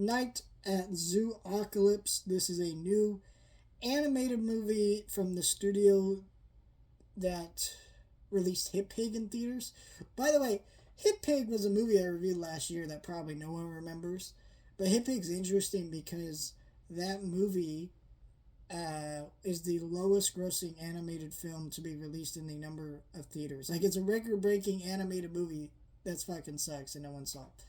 Night at Zoopocalypse. This is a new animated movie from the studio that released Hit Pig in theaters. By the way, Hit Pig was a movie I reviewed last year that probably no one remembers. But Hit Pig's interesting because that movie is the lowest grossing animated film to be released in the number of theaters. Like, it's a record breaking animated movie that's fucking sucks and no one saw it.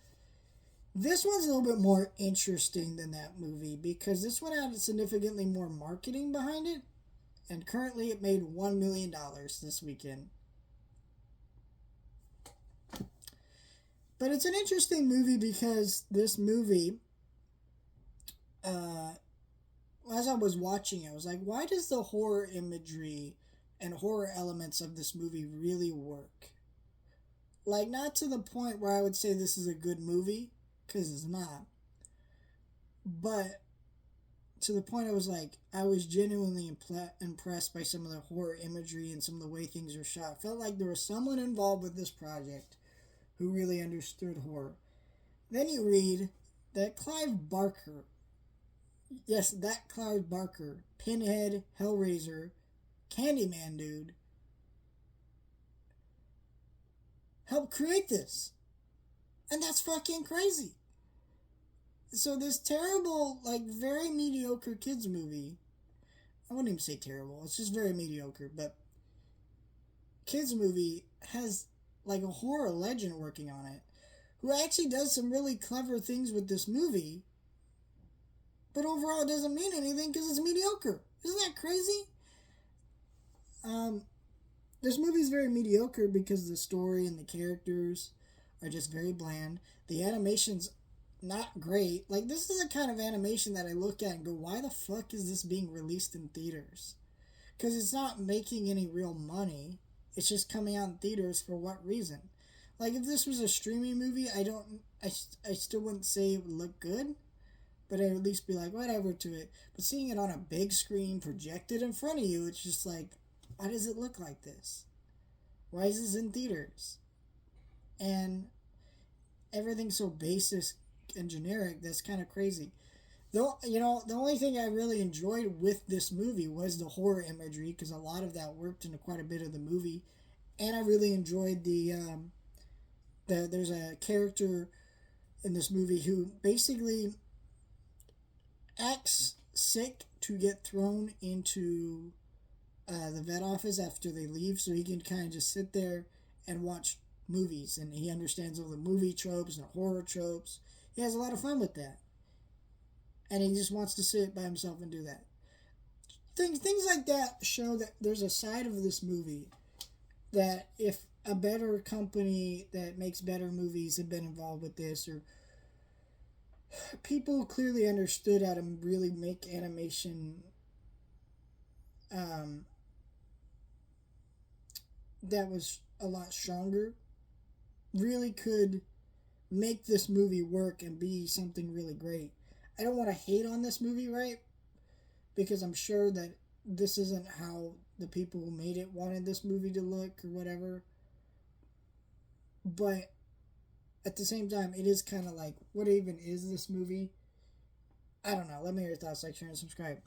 This one's a little bit more interesting than that movie because this one had significantly more marketing behind it, and currently it made $1 million this weekend. But it's an interesting movie because this movie, as I was watching it, I was like, why does the horror imagery and horror elements of this movie really work? Like, not to the point where I would say this is a good movie, because it's not. But to the point I was genuinely impressed by some of the horror imagery and some of the way things are shot. I felt like there was someone involved with this project who really understood horror. Then you read that Clive Barker, yes, that Clive Barker, Pinhead, Hellraiser, Candyman dude, helped create this. And that's fucking crazy. So this terrible, very mediocre kids movie, I wouldn't even say terrible, it's just very mediocre, but kids movie has a horror legend working on it, who actually does some really clever things with this movie, but overall it doesn't mean anything because it's mediocre. Isn't that crazy? This movie's very mediocre because the story and the characters are just very bland. The animation's not great. This is the kind of animation that I look at and go, why the fuck is this being released in theaters? Because it's not making any real money. It's just coming out in theaters for what reason? If this was a streaming movie, I still wouldn't say it would look good, but I'd at least be like, whatever to it. But seeing it on a big screen projected in front of you, it's just why does it look like this? Why is this in theaters? And everything's so basic and generic, that's kind of crazy. Though, the only thing I really enjoyed with this movie was the horror imagery, because a lot of that worked into quite a bit of the movie. And I really enjoyed there's a character in this movie who basically acts sick to get thrown into the vet office after they leave, so he can kind of just sit there and watch movies, and he understands all the movie tropes and horror tropes. He has a lot of fun with that, and he just wants to sit by himself and do that. Things like that show that there's a side of this movie that if a better company that makes better movies had been involved with this, or people clearly understood how to really make animation that was a lot stronger, really could make this movie work and be something really great. I don't want to hate on this movie, right? Because I'm sure that this isn't how the people who made it wanted this movie to look or whatever. But at the same time, it is kind of what even is this movie? I don't know. Let me hear your thoughts. Like, share, and subscribe.